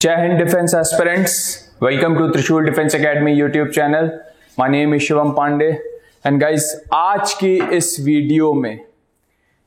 जय Hind defence aspirants, welcome to Trishul defence academy YouTube channel. My name is Shivam Pandey and guys, आज की इस video में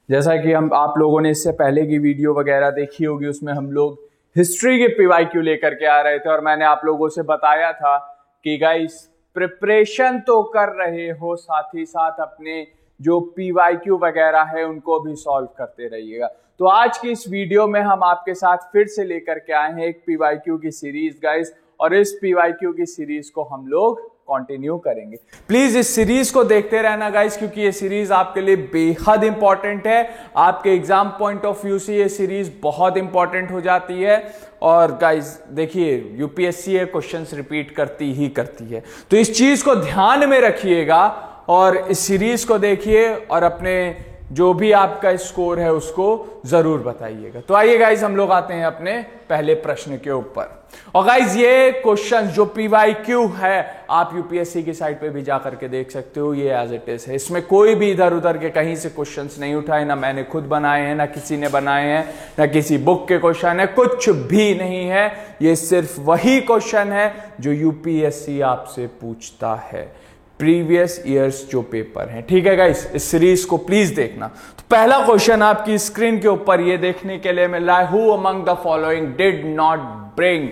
जैसा कि आप लोगों ने इससे पहले की वीडियो वगैरह देखी होगी, उसमें हम लोग हिस्ट्री के पीवाईक्यू लेकर के आ रहे थे और मैंने आप लोगों से बताया था कि गाइस प्रिपरेशन तो कर रहे हो, साथ ही साथ अपने जो पीवाईक्यू वगैरह है उनको भी सॉल्व करते रहिएगा। तो आज की इस वीडियो में हम आपके साथ फिर से लेकर के आए हैं एक पीवाईक्यू की सीरीज गाइस, और इस पीवाईक्यू की सीरीज को हम लोग कंटिन्यू करेंगे। प्लीज इस सीरीज को देखते रहना गाइस, क्योंकि ये सीरीज आपके लिए बेहद इंपॉर्टेंट है। आपके एग्जाम पॉइंट ऑफ व्यू से ये सीरीज बहुत इंपॉर्टेंट हो जाती है। और गाइस देखिए, यूपीएससी ये क्वेश्चंस रिपीट करती ही करती है, तो इस चीज को ध्यान में रखिएगा और इस सीरीज को देखिए और अपने जो भी आपका स्कोर है उसको जरूर बताइएगा। तो आइए गाइस, हम लोग आते हैं अपने पहले प्रश्न के ऊपर। और गाइस ये क्वेश्चन जो पीवाईक्यू है, आप यूपीएससी की साइट पे भी जाकर के देख सकते हो, ये एज इट इज है। इसमें कोई भी इधर उधर के कहीं से क्वेश्चंस नहीं उठाए, ना मैंने खुद बनाए हैं, ना किसी ने बनाए हैं, ना किसी बुक के क्वेश्चन है, कुछ भी नहीं है। ये सिर्फ वही क्वेश्चन है जो यूपीएससी आपसे पूछता है, प्रीवियस ईयर्स जो पेपर हैं। ठीक है गाइस, इस सीरीज को प्लीज देखना। तो पहला क्वेश्चन आपकी स्क्रीन के ऊपर ये देखने के लिए मिल रहा है, who among the following did not bring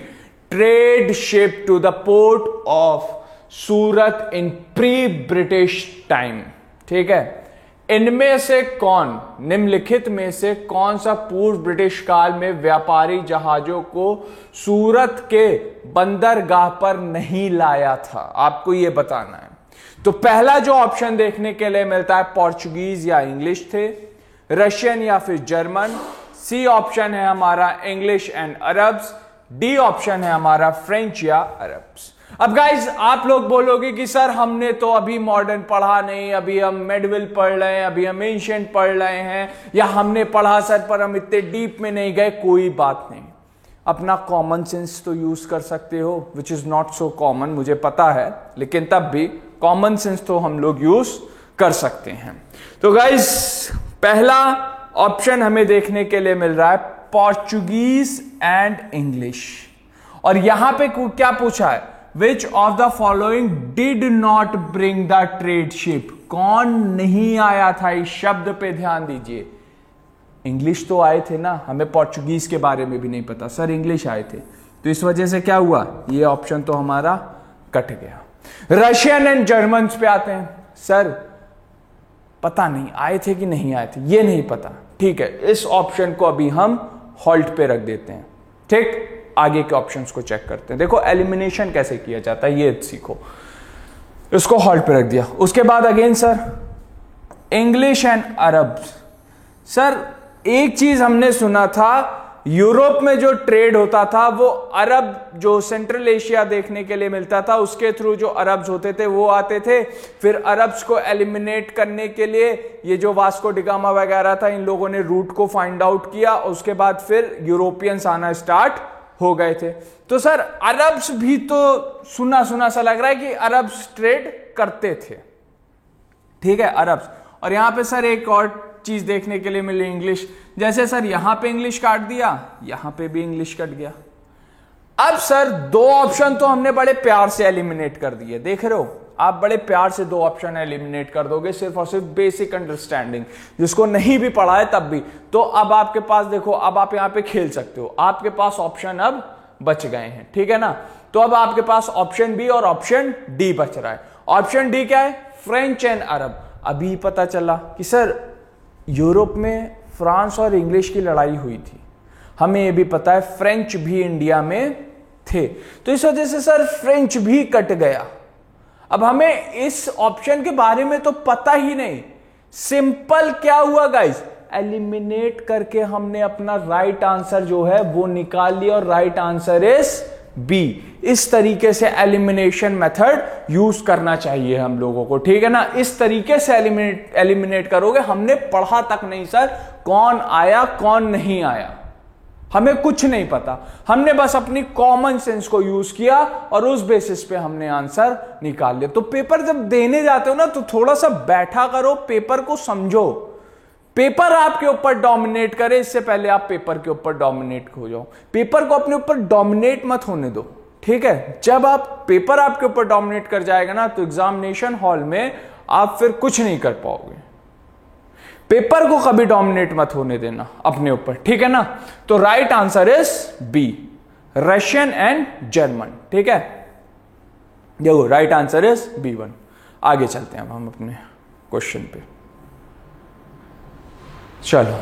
trade ship to the port of Surat in pre British time. ठीक है, इनमें से कौन, निम्नलिखित में से कौन सा पूर्व ब्रिटिश काल में व्यापारी जहाजों को सूरत के बंदरगाह पर नहीं लाया था? आपको यह बताना है। तो पहला जो ऑप्शन देखने के लिए मिलता है, पोर्चुगीज या इंग्लिश थे, रशियन या फिर जर्मन। सी ऑप्शन है हमारा English and Arabs. D option है हमारा फ्रेंच या अरब्स। अब गाइज आप लोग बोलोगे कि सर हमने तो अभी मॉडर्न पढ़ा नहीं, अभी हम मेडिवल पढ़ रहे हैं, अभी हम एंशिएंट पढ़ रहे हैं, या हमने पढ़ा सर पर हम इतने डीप में नहीं गए। कोई बात नहीं, अपना कॉमन सेंस तो यूज कर सकते हो, which is not so common, मुझे पता है, लेकिन तब भी कॉमन सेंस तो हम लोग यूज कर सकते हैं। तो गाइस पहला ऑप्शन हमें देखने के लिए मिल रहा है पोर्चुगीज एंड इंग्लिश। और यहां पे क्या पूछा है, which of the following did not bring the trade ship? कौन नहीं आया था? इस शब्द पे ध्यान दीजिए। इंग्लिश तो आए थे ना, हमें पोर्चुगीज के बारे में भी नहीं पता, सर इंग्लिश आए थे, तो इस वजह से क्या हुआ, ये ऑप्शन तो हमारा कट गया। रशियन एंड जर्मन पे आते हैं, सर पता नहीं आए थे कि नहीं आए थे, ये नहीं पता। ठीक है, इस ऑप्शन को अभी हम हॉल्ट पे रख देते हैं। ठीक, आगे के ऑप्शंस को चेक करते हैं। देखो एलिमिनेशन कैसे किया जाता है ये सीखो। इसको हॉल्ट पे रख दिया। उसके बाद again sir English and Arab. Sir एक चीज हमने सुना था, यूरोप में जो ट्रेड होता था वो अरब, जो सेंट्रल एशिया देखने के लिए मिलता था, उसके थ्रू जो अरब्स होते थे वो आते थे। फिर अरब्स को एलिमिनेट करने के लिए ये जो वास्को डिगामा वगैरह था, इन लोगों ने रूट को फाइंड आउट किया, उसके बाद फिर यूरोपियंस आना स्टार्ट हो गए थे। तो सर अरब्स भी तो सुना सुना सा लग रहा है कि अरब्स ट्रेड करते थे। ठीक है, अरब्स। और यहां पे सर एक और चीज देखने के लिए मिली, इंग्लिश। जैसे सर यहां पे इंग्लिश काट दिया, यहां पे भी इंग्लिश कट गया। अब सर दो ऑप्शन तो हमने बड़े प्यार से एलिमिनेट कर दिए, देख रहे हो आप, बड़े प्यार से दो ऑप्शन एलिमिनेट कर दोगे, सिर्फ और सिर्फ बेसिक अंडरस्टैंडिंग, जिसको नहीं भी पढ़ा है तब भी। तो अब आपके पास देखो, अब आप यहां पे खेल सकते हो, आपके पास ऑप्शन अब बच गए हैं। ठीक है ना, तो अब आपके पास ऑप्शन बी और ऑप्शन डी बच रहा है। ऑप्शन डी क्या है, फ्रेंच एंड अरब। अभी पता चला कि सर यूरोप में फ्रांस और इंग्लिश की लड़ाई हुई थी, हमें यह भी पता है फ्रेंच भी इंडिया में थे, तो इस वजह से सर फ्रेंच भी कट गया। अब हमें इस ऑप्शन के बारे में तो पता ही नहीं, सिंपल क्या हुआ गाइस, एलिमिनेट करके हमने अपना राइट आंसर जो है वो निकाल लिया, और राइट आंसर इज बी। इस तरीके से एलिमिनेशन मेथड यूज करना चाहिए हम लोगों को। ठीक है ना, इस तरीके से एलिमिनेट करोगे। हमने पढ़ा तक नहीं सर कौन आया कौन नहीं आया, हमें कुछ नहीं पता, हमने बस अपनी कॉमन सेंस को यूज किया और उस बेसिस पे हमने आंसर निकाल लिया। तो पेपर जब देने जाते हो ना, तो थोड़ा सा बैठा करो, पेपर को समझो। पेपर आपके ऊपर डोमिनेट करे, इससे पहले आप पेपर के ऊपर डोमिनेट हो जाओ। पेपर को अपने ऊपर डोमिनेट मत होने दो, ठीक है। जब आप पेपर आपके ऊपर डोमिनेट कर जाएगा ना, तो एग्जामिनेशन हॉल में आप फिर कुछ नहीं कर पाओगे। पेपर को कभी डोमिनेट मत होने देना अपने ऊपर, ठीक है ना। तो right answer is B, Russian and German, ठीक है। देखो राइट आंसर इज B1। आगे चलते हैं अब हम अपने क्वेश्चन पे। चलो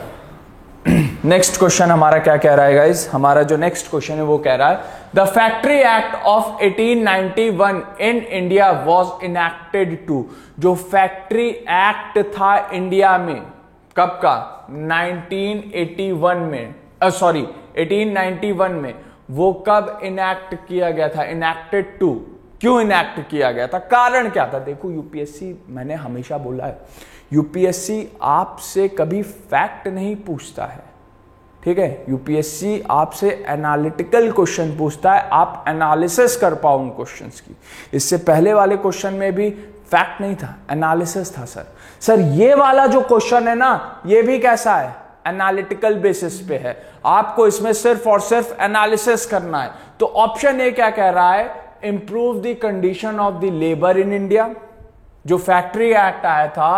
नेक्स्ट क्वेश्चन हमारा क्या कह रहा है गाइस। हमारा जो नेक्स्ट क्वेश्चन है वो कह रहा है the factory act of 1891 in India was enacted to. जो फैक्ट्री एक्ट था इंडिया में, कब का? 1981 में, 1891 में। वो कब इनैक्ट किया गया था? Enacted to. क्यों इनैक्ट किया गया था? कारण क्या था? देखो यूपीएससी, मैंने हमेशा बोला है, यूपीएससी आपसे कभी फैक्ट नहीं पूछता है, ठीक है। यूपीएससी आपसे एनालिटिकल क्वेश्चन पूछता है, आप एनालिसिस कर पाओ उन क्वेश्चंस की। इससे पहले वाले क्वेश्चन में भी फैक्ट नहीं था, एनालिसिस था। सर ये वाला जो क्वेश्चन है ना, ये भी कैसा है? एनालिटिकल बेसिस पे है। आपको इसमें सिर्फ और सिर्फ एनालिसिस करना है। तो ऑप्शन ए क्या कह रहा है? Improve the condition of the labour in India. जो फैक्ट्री एक्ट आया था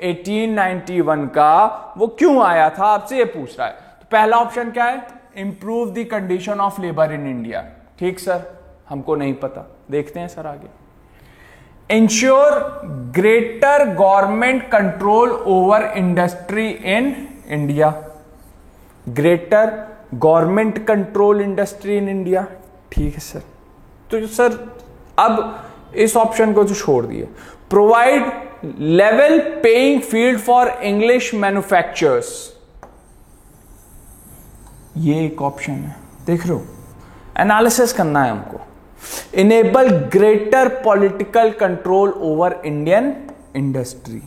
1891 का, वो क्यों आया था, आपसे ये पूछ रहा है। तो पहला ऑप्शन क्या है? Improve the condition of labour in India. ठीक सर, हमको नहीं पता, देखते हैं सर आगे। Ensure greater government control over industry in India. Greater government control industry in India, ठीक है सर। तो सर अब इस ऑप्शन को तो छोड़ दिए। Provide level paying field for English manufacturers, ये एक ऑप्शन है, देख रहे हो। एनालिसिस करना है हमको। Enable greater political control over Indian industry.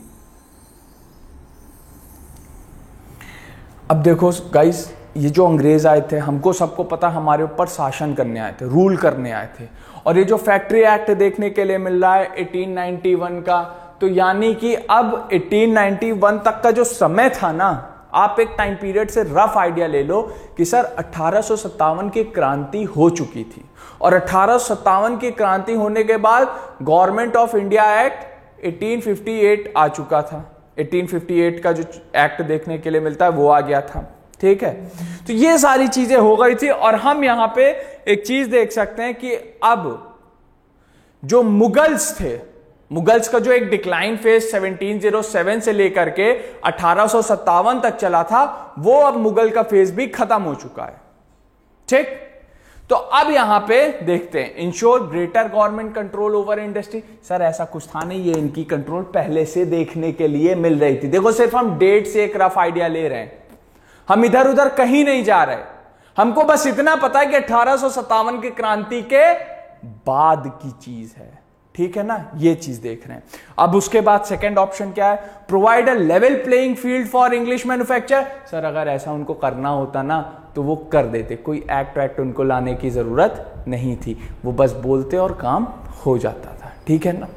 अब देखो गाइस, ये जो अंग्रेज आए थे, हमको सबको पता, हमारे ऊपर शासन करने आए थे, रूल करने आए थे। और ये जो फैक्ट्री एक्ट देखने के लिए मिल रहा है 1891 का, तो यानी कि अब 1891 तक का जो समय था ना, आप एक टाइम पीरियड से रफ आइडिया ले लो कि सर 1857 की क्रांति हो चुकी थी। और 1857 की क्रांति होने के बाद गवर्नमेंट ऑफ इंडिया एक्ट 1858 आ चुका था। 1858 का जो एक्ट देखने के लिए मिलता है वो आ गया था, ठीक है। तो ये सारी चीजें हो गई थी। और हम यहां पे एक चीज देख सकते हैं कि अब जो मुगल्स थे, मुगल्स का जो एक डिक्लाइन फेज 1707 से लेकर के 1857 तक चला था, वो अब मुगल का फेज भी खत्म हो चुका है, ठीक। तो अब यहां पे देखते हैं, ensure greater government control over industry. Sir ऐसा कुछ था नहीं, ये इनकी कंट्रोल पहले से देखने के लिए मिल रही थी। देखो सिर्फ हम डेट से एक रफ आइडिया ले रहे हैं, हम इधर उधर कहीं नहीं जा रहे। हमको बस इतना पता है कि 1857 की क्रांति के बाद की चीज है, ठीक है ना, ये चीज देख रहे हैं। अब उसके बाद सेकंड ऑप्शन क्या है? Provide a level playing field for English manufacture. Sir अगर ऐसा उनको करना होता ना तो वो कर देते, कोई एक्ट उनको लाने की जरूरत नहीं थी, वो बस बोलते और काम हो जाता था, ठीक है ना।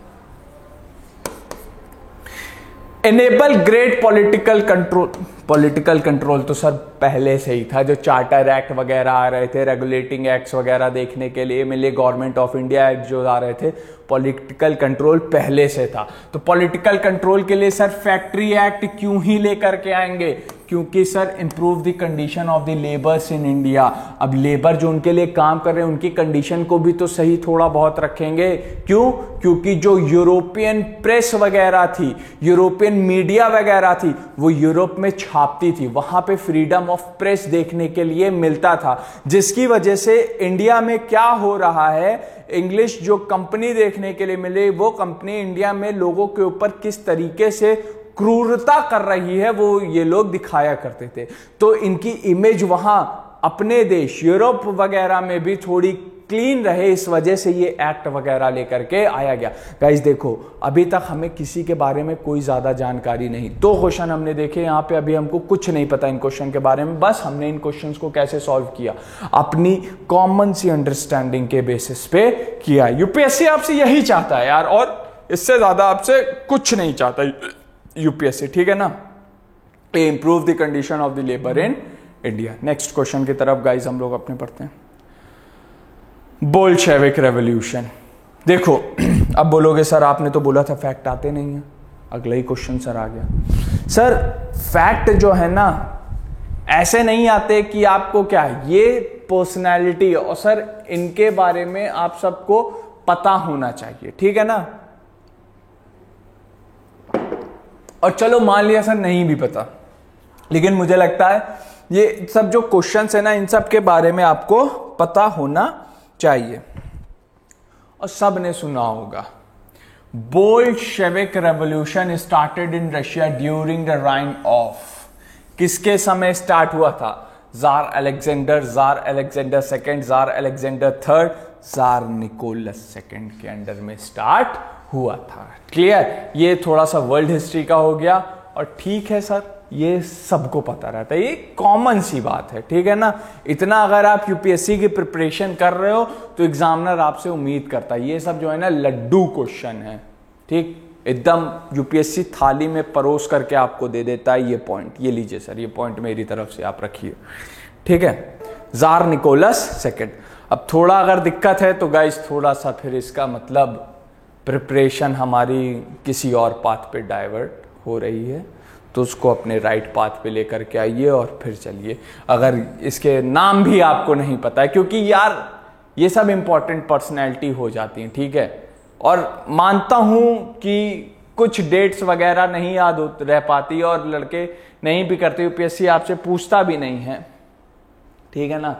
Enable great political control. Political control तो सर पहले से ही था, जो चार्टर एक्ट वगैरह आ रहे थे, रेगुलेटिंग एक्ट्स वगैरह देखने के लिए मिले, गवर्नमेंट ऑफ इंडिया एक्ट जो आ रहे थे, पॉलिटिकल कंट्रोल पहले से था। तो पॉलिटिकल कंट्रोल के लिए सर फैक्ट्री एक्ट क्यों ही लेकर के आएंगे? क्योंकि sir improve the condition of the labours in India. अब लेबर जो उनके लिए काम कर रहे हैं, उनकी कंडीशन को भी तो सही थोड़ा बहुत रखेंगे। क्यों? क्योंकि जो यूरोपियन प्रेस वगैरह थी, यूरोपियन मीडिया वगैरह थी, वो यूरोप में छापती थी, वहां पे फ्रीडम ऑफ प्रेस देखने के लिए मिलता था, जिसकी वजह से इंडिया में क्या हो रहा है, इंग्लिश जो कंपनी देखने के लिए मिले, वो कंपनी इंडिया में लोगों के ऊपर किस तरीके से क्रूरता कर रही है, वो ये लोग दिखाया करते थे। तो इनकी इमेज वहां अपने देश यूरोप वगैरह में भी थोड़ी क्लीन रहे, इस वजह से ये एक्ट वगैरह लेकर के आया गया। गाइस देखो, अभी तक हमें किसी के बारे में कोई ज्यादा जानकारी नहीं। 2 क्वेश्चन हमने देखे यहाँ पे, अभी हमको कुछ नहीं पता इन क्वेश्चन के बारे में, बस हमने इन क्वेश्चंस को कैसे सॉल्व किया, अपनी कॉमन सी अंडरस्टैंडिंग के बेसिस पे किया। यूपीएससी आपसे यही चाहता है यार, और इससे ज्यादा आपसे कुछ नहीं चाहता यूपीएससी, ठीक है ना। Improve the condition of the labour in India. Next question की तरफ गाइस हम लोग अपने पढ़ते हैं। Bolshevik revolution. देखो अब बोलोगे सर आपने तो बोला था फैक्ट आते नहीं है, अगला ही क्वेश्चन सर आ गया। सर फैक्ट जो है ना ऐसे नहीं आते कि आपको क्या ये पर्सनैलिटी और सर इनके बारे में आप सबको पता होना चाहिए, ठीक है ना। और चलो मान लिया सर नहीं भी पता, लेकिन मुझे लगता है ये सब जो क्वेश्चंस है ना इन सब के बारे में आपको पता होना चाहिए। और सब ने सुना होगा Bolshevik revolution started in Russia during the reign of, किसके समय स्टार्ट हुआ था? Tsar Alexander second, tsar Alexander third, tsar Nicholas second के अंडर में स्टार्ट हुआ था। क्लियर? ये थोड़ा सा वर्ल्ड हिस्ट्री का हो गया और ठीक है सर ये सबको पता रहता है, ये कॉमन सी बात है, ठीक है ना। इतना अगर आप यूपीएससी की प्रिपरेशन कर रहे हो तो एग्जामिनर आपसे उम्मीद करता है। ये सब जो है ना लड्डू क्वेश्चन है, ठीक, एकदम यूपीएससी थाली में परोस करके आपको दे देता है ये पॉइंट, ये लीजिए सर ये पॉइंट मेरी तरफ से आप रखिए, ठीक है। Tsar Nicholas second. अब थोड़ा अगर दिक्कत है तो गाइस थोड़ा सा फिर इसका मतलब प्रिपरेशन हमारी किसी और पाथ पे डाइवर्ट हो रही है, तो उसको अपने राइट पाथ पे लेकर के आइए और फिर चलिए। अगर इसके नाम भी आपको नहीं पता है, क्योंकि यार ये सब इंपॉर्टेंट पर्सनैलिटी हो जाती हैं, ठीक है। और मानता हूं कि कुछ डेट्स वगैरह नहीं याद रह पाती और लड़के नहीं भी करते, यूपीएससी आपसे पूछता भी नहीं है, ठीक है ना।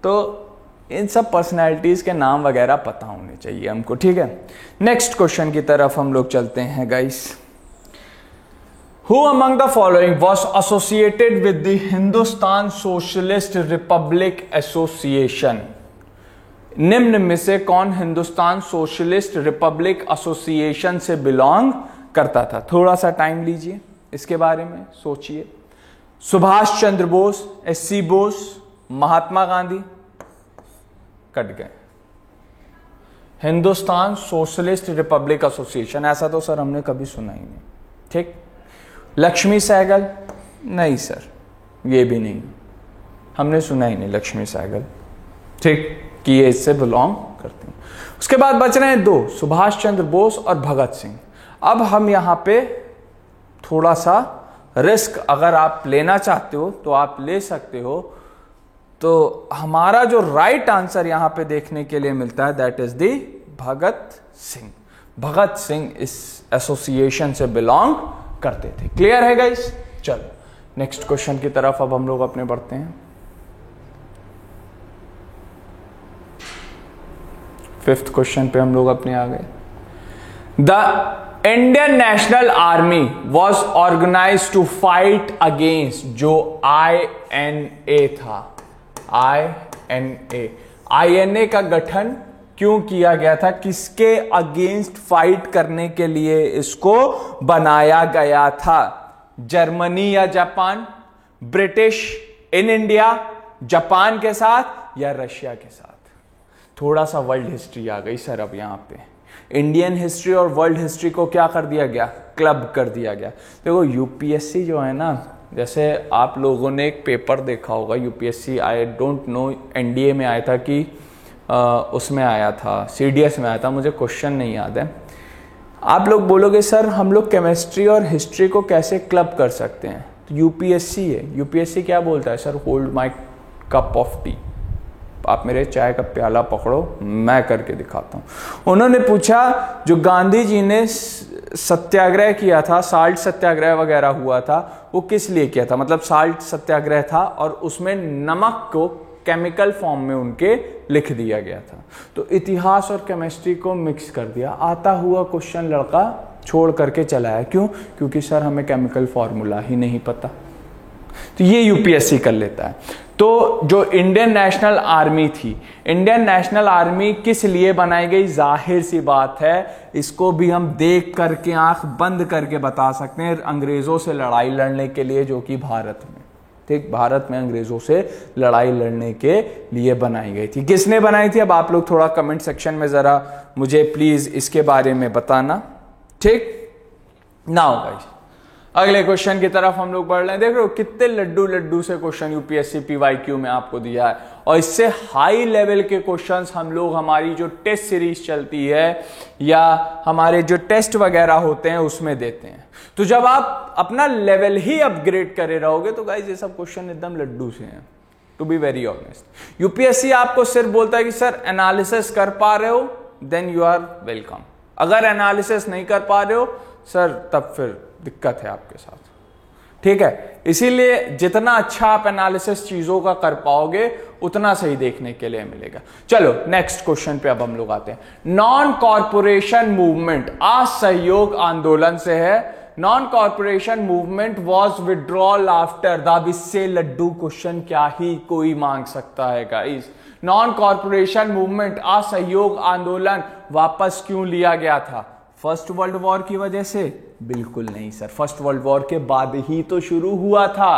तो इन सब पर्सनैलिटीज के नाम वगैरह पता होने चाहिए हमको, ठीक है। नेक्स्ट क्वेश्चन की तरफ हम लोग चलते हैं guys. Who among the following was associated with the Hindustan Socialist Republic Association? निम्न में से कौन हिंदुस्तान सोशलिस्ट रिपब्लिक एसोसिएशन से बिलोंग करता था? थोड़ा सा टाइम लीजिए, इसके बारे में सोचिए। सुभाष चंद्र बोस, एससी बोस, महात्मा गांधी, कट गए। हिंदुस्तान सोशलिस्ट रिपब्लिक एसोसिएशन, ऐसा तो सर हमने कभी सुना ही नहीं, ठीक। लक्ष्मी सहगल, नहीं सर ये भी नहीं, हमने सुना ही नहीं लक्ष्मी सहगल, ठीक, कि ये इससे बिलोंग करते हैं। उसके बाद बच रहे हैं दो, सुभाष चंद्र बोस और भगत सिंह। अब हम यहां पे थोड़ा सा रिस्क अगर आप लेना चाहते हो तो आप ले सकते हो। तो हमारा जो राइट आंसर यहां पे देखने के लिए मिलता है that is the Bhagat Singh. Bhagat Singh इस एसोसिएशन से बिलोंग करते थे। क्लियर है गाइस? चलो नेक्स्ट क्वेश्चन की तरफ अब हम लोग अपने बढ़ते हैं। फिफ्थ क्वेश्चन पे हम लोग अपने आ गए। The Indian national army was organize to fight against, जो INA था, INA का गठन क्यों किया गया था? किसके अगेंस्ट फाइट करने के लिए इसको बनाया गया था? जर्मनी या Japan, British in India, Japan के साथ या रशिया के साथ? थोड़ा सा वर्ल्ड हिस्ट्री आ गई सर। अब यहां पे इंडियन हिस्ट्री और वर्ल्ड हिस्ट्री को क्या कर दिया गया? क्लब कर दिया गया। देखो यूपीएससी जो है ना, जैसे आप लोगों ने एक पेपर देखा होगा UPSC, I don't know NDA में आया था कि उसमें आया था, सीडीएस में आया था, मुझे क्वेश्चन नहीं याद है। आप लोग बोलोगे सर हम लोग केमिस्ट्री और हिस्ट्री को कैसे क्लब कर सकते हैं? तो यूपीएससी है, यूपीएससी क्या बोलता है? Sir hold my cup of T, आप मेरे चाय का प्याला पकड़ो, मैं करके दिखाता हूं। उन्होंने पूछा जो गांधी जी ने सत्याग्रह किया था, साल्ट सत्याग्रह वगैरह हुआ था, वो किस लिए किया था? मतलब साल्ट सत्याग्रह था और उसमें नमक को केमिकल फॉर्म में उनके लिख दिया गया था। तो इतिहास और केमिस्ट्री को मिक्स कर दिया। आता हुआ क्वेश्चन लड़का छोड़ करके चला है। क्यों? क्योंकि सर हमें केमिकल फॉर्मूला ही नहीं पता। तो ये यूपीएससी कर लेता है। तो जो इंडियन नेशनल आर्मी थी, इंडियन नेशनल आर्मी किस लिए बनाई गई? जाहिर सी बात है, इसको भी हम देख करके आंख बंद करके बता सकते हैं, अंग्रेजों से लड़ाई लड़ने के लिए, जो कि भारत में, ठीक, भारत में अंग्रेजों से लड़ाई लड़ने के लिए बनाई गई थी। किसने बनाई थी? अब आप लोग थोड़ा कमेंट सेक्शन में जरा मुझे प्लीज इसके बारे में बताना, ठीक। नाउ गाइस अगले क्वेश्चन की तरफ हम लोग बढ़ रहे हैं। देख रहे हो कितने लड्डू लड्डू से क्वेश्चन यूपीएससी पीवाईक्यू में आपको दिया है, और इससे हाई लेवल के क्वेश्चंस हम लोग हमारी जो टेस्ट सीरीज चलती है या हमारे जो टेस्ट वगैरह होते हैं उसमें देते हैं। तो जब आप अपना लेवल ही अपग्रेड करे रहोगे तो गाइस ये सब क्वेश्चन एकदम लड्डू से हैं, to be very honest. UPSC आपको सिर्फ बोलता है कि सर एनालिसिस कर पा रहे हो देन यू आर वेलकम, अगर एनालिसिस नहीं कर पा रहे हो सर तब फिर दिक्कत है आपके साथ, ठीक है। इसीलिए जितना अच्छा आप एनालिसिस चीजों का कर पाओगे उतना सही देखने के लिए मिलेगा। चलो नेक्स्ट क्वेश्चन पे अब हम लोग आते हैं। नॉन कॉरपोरेशन मूवमेंट असहयोग आंदोलन से है। Non corporation movement was withdrawal after the, इससे लड्डू क्वेश्चन क्या ही कोई मांग सकता है गाइस। नॉन कॉरपोरेशन मूवमेंट असहयोग आंदोलन वापस क्यों लिया गया था? फर्स्ट वर्ल्ड वॉर की वजह से? बिल्कुल नहीं सर, फर्स्ट वर्ल्ड वॉर के बाद ही तो शुरू हुआ था।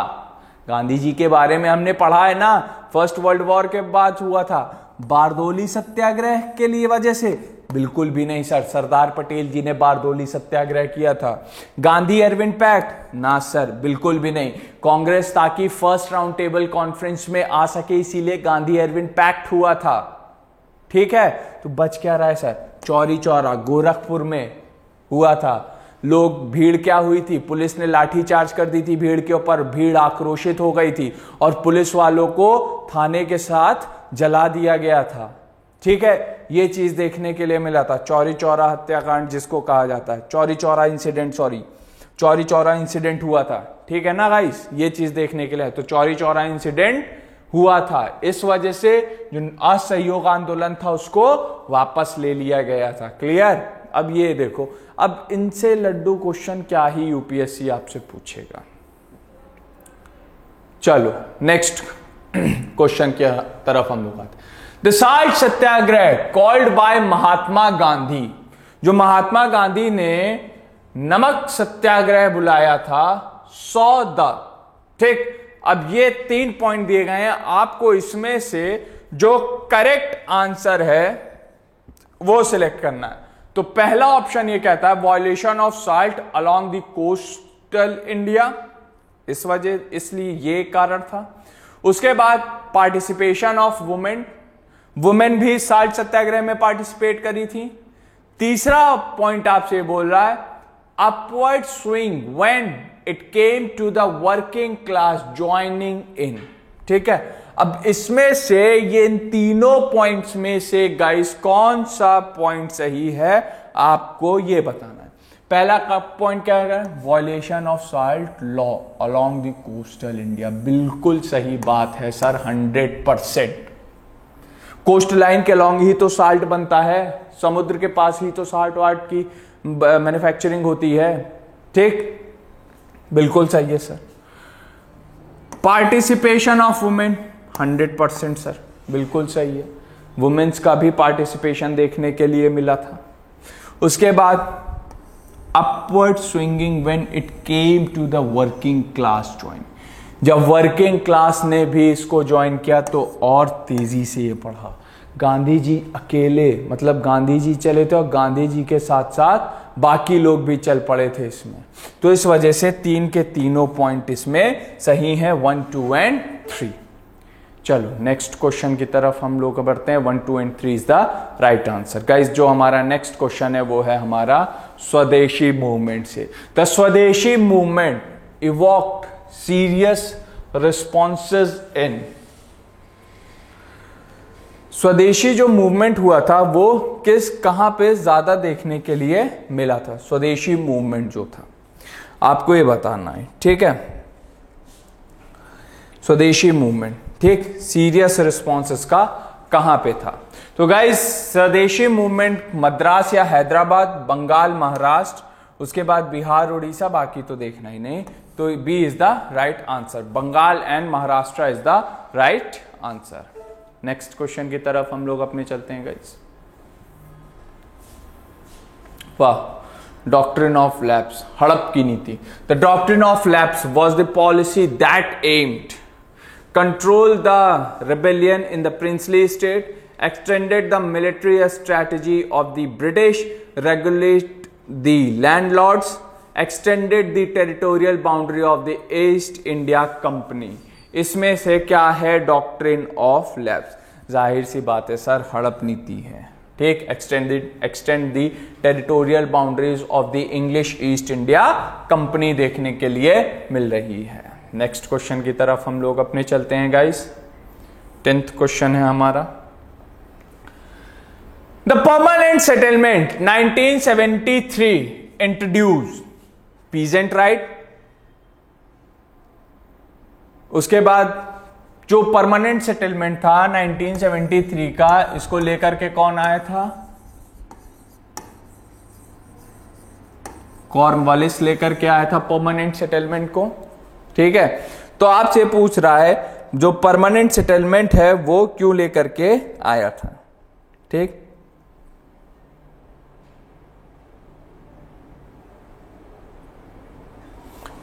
गांधी जी के बारे में हमने पढ़ा है ना, फर्स्ट वर्ल्ड वॉर के बाद हुआ था। बारदोली सत्याग्रह के लिए वजह से? बिल्कुल भी नहीं सर, सरदार पटेल जी ने बारदोली सत्याग्रह किया था। Gandhi Irwin pact? ना सर, बिल्कुल भी नहीं। कांग्रेस ताकि फर्स्ट राउंड टेबल कॉन्फ्रेंस में आ सके इसीलिए गांधी अरविंद पैक्ट हुआ था, ठीक है। तो बच क्या रहा है सर? चौरी चौरा गोरखपुर में हुआ था। लोग, भीड़ क्या हुई थी? पुलिस ने लाठीचार्ज कर दी थी भीड़ के ऊपर, भीड़ आक्रोशित हो गई थी और पुलिस वालों को थाने के साथ जला दिया गया था, ठीक है। ये चीज देखने के लिए मिला था। चौरी चौरा हत्याकांड जिसको कहा जाता है, चौरी चौरा इंसिडेंट, चौरी चौरा इंसिडेंट हुआ था, ठीक है ना गाइस। ये चीज देखने के लिए, तो चौरी चौरा इंसिडेंट हुआ था, इस वजह से जो असहयोग आंदोलन था उसको वापस ले लिया गया था। क्लियर? अब ये देखो, अब इनसे लड्डू क्वेश्चन क्या ही यूपीएससी आपसे पूछेगा। चलो नेक्स्ट क्वेश्चन की तरफ हम लोग आते हैं। The salt satyagraha called by Mahatma Gandhi, जो महात्मा गांधी ने नमक सत्याग्रह बुलाया था, सो द, ठीक। अब ये 3 पॉइंट दिए गए हैं आपको, इसमें से जो करेक्ट आंसर है वो सिलेक्ट करना है। तो पहला ऑप्शन ये कहता है violation of salt along the coastal India, इस वजह, इसलिए ये कारण था। उसके बाद पार्टिसिपेशन ऑफ वुमेन, वुमेन भी साल्ट सत्याग्रह में पार्टिसिपेट करी थी। तीसरा पॉइंट आपसे बोल रहा है upward swing when it came to the working class joining in, ठीक है। अब इसमें से ये इन तीनों पॉइंट्स में से गाइस कौन सा पॉइंट सही है आपको ये बताना है। पहला पॉइंट क्या है? Violation of salt law along the coastal India, बिल्कुल सही बात है सर, 100%। कोस्ट लाइन के अलोंग ही तो साल्ट बनता है, समुद्र के पास ही तो साल्ट वाट की मैन्युफैक्चरिंग होती है, ठीक, बिल्कुल सही है sir. Participation of women, 100% sir, बिल्कुल सही है। वुमेन्स का भी पार्टिसिपेशन देखने के लिए मिला था। उसके बाद upward swinging when it came to the working class join, जब वर्किंग क्लास ने भी इसको ज्वाइन किया तो और तेजी से ये बढ़ा। गांधी जी अकेले, मतलब गांधी जी चले थे और गांधी जी के साथ साथ बाकी लोग भी चल पड़े थे इसमें, तो इस वजह से 3 के तीनों पॉइंट इसमें सही हैं, 1, 2 एंड 3। चलो नेक्स्ट क्वेश्चन की तरफ हम लोग बढ़ते हैं। 1, 2 and 3 is the right answer. Guys जो हमारा नेक्स्ट क्वेश्चन है वो है हमारा स्वदेशी मूवमेंट से। द स्वदेशी मूवमेंट इवोक्ड सीरियस रिस्पॉन्सेज इन, स्वदेशी जो मूवमेंट हुआ था वो कहां पे ज्यादा देखने के लिए मिला था? स्वदेशी मूवमेंट जो था आपको ये बताना है, ठीक है। स्वदेशी मूवमेंट, ठीक, सीरियस रिस्पॉन्सेस का कहां पे था? तो गाइस स्वदेशी मूवमेंट मद्रास या हैदराबाद, बंगाल, महाराष्ट्र, उसके बाद बिहार, उड़ीसा, बाकी तो देखना ही नहीं, तो B is the right answer. Bengal and Maharashtra is the right answer. Next question की तरफ हम लोग अपने चलते हैं गाइस। वाह, डॉक्ट्रिन ऑफ लैप्स, हड़प की नीति। The doctrine of lapse was the policy that aimed control the rebellion in the princely state, extended the military strategy of the British, regulate the landlords, extended the territorial boundary of the east India company. इसमें से क्या है? Doctrine of lapse. जाहिर सी बात है sir, हड़प नीति है। ठीक, extend the territorial boundaries of the English east India company देखने के लिए मिल रही है। नेक्स्ट क्वेश्चन की तरफ हम लोग अपने चलते हैं गाइस। 10th क्वेश्चन है हमारा। The permanent settlement 1973 introduce peasant right. उसके बाद जो परमानेंट सेटलमेंट था 1973 का, इसको लेकर के कौन आया था? कॉर्नवालिस लेकर के आया था परमानेंट सेटलमेंट को। ठीक है, तो आपसे पूछ रहा है जो परमानेंट सेटलमेंट है वो क्यों लेकर के आया था। ठीक,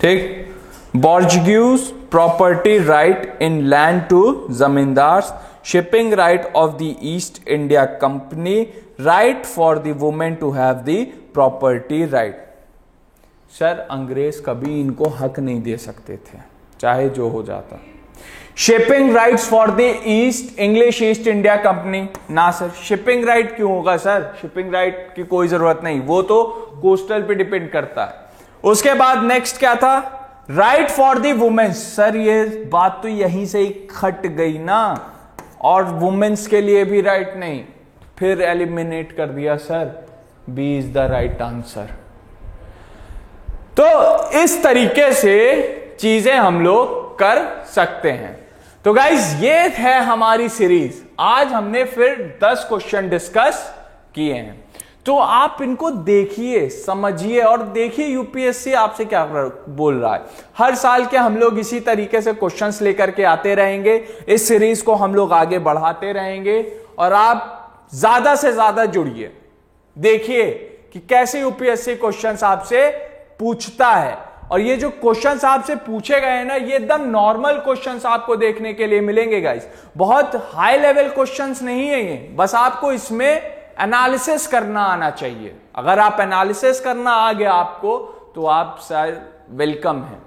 ठीक, Borgius property right in land to zamindars, shipping right of the East India Company, right for the women to have the property right। Sir अंग्रेज कभी इनको हक नहीं दे सकते थे, चाहे जो हो जाता। Shipping rights for the east English east India company, ना सर, शिपिंग राइट क्यों होगा सर? शिपिंग राइट की कोई जरूरत नहीं, वो तो कोस्टल पे डिपेंड करता है। उसके बाद नेक्स्ट क्या था? Right for the women's. Sir ये बात तो यहीं से ही खट गई ना, और वुमेन्स के लिए भी राइट नहीं, फिर एलिमिनेट कर दिया sir. B is the right answer. तो इस तरीके से चीजें हम लोग कर सकते हैं। तो गाइज ये है हमारी सीरीज। आज हमने फिर 10 क्वेश्चन डिस्कस किए हैं, तो आप इनको देखिए, समझिए और देखिए यूपीएससी आपसे क्या बोल रहा है। हर साल के हम लोग इसी तरीके से क्वेश्चंस लेकर के आते रहेंगे, इस सीरीज को हम लोग आगे बढ़ाते रहेंगे, और आप ज्यादा से ज्यादा जुड़िए, देखिए कि कैसे यूपीएससी क्वेश्चंस आपसे पूछता है। और ये जो क्वेश्चंस आपसे पूछे गए हैं ना, ये एकदम नॉर्मल क्वेश्चंस आपको देखने के लिए मिलेंगे गाइस। बहुत हाई लेवल क्वेश्चंस नहीं है ये, बस आपको इसमें एनालिसिस करना आना चाहिए। अगर आप एनालिसिस करना आ गया आपको, तो आप शायद वेलकम है,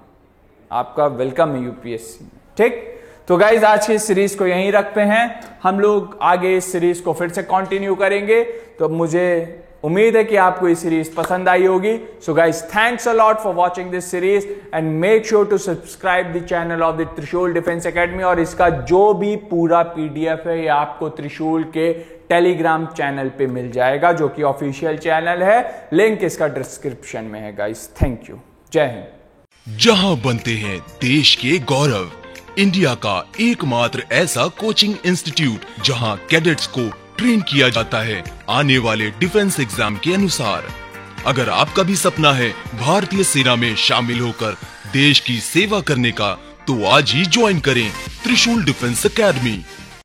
आपका वेलकम है यूपीएससी में। ठीक, तो गाइज आज की सीरीज को यहीं रखते हैं, हम लोग आगे इस सीरीज को फिर से कंटिन्यू करेंगे। तो मुझे उम्मीद है कि आपको ये सीरीज पसंद आई होगी। So guys thanks a lot for watching this series and make sure to subscribe the channel of the Trishul defence academy. और इसका जो भी पूरा पीडीएफ है ये आपको त्रिशूल के टेलीग्राम चैनल पे मिल जाएगा, जो कि ऑफिशियल चैनल है। लिंक इसका डिस्क्रिप्शन में है गाइस। थैंक यू, जय हिंद। जहां बनते हैं देश के गौरव, इंडिया का एकमात्र ऐसा कोचिंग इंस्टीट्यूट जहां कैडेट्स को ट्रेन किया जाता है आने वाले डिफेंस एग्जाम के अनुसार। अगर आपका भी सपना है भारतीय सेना में शामिल होकर देश की सेवा करने का, तो आज ही ज्वाइन करें त्रिशूल डिफेंस एकेडमी।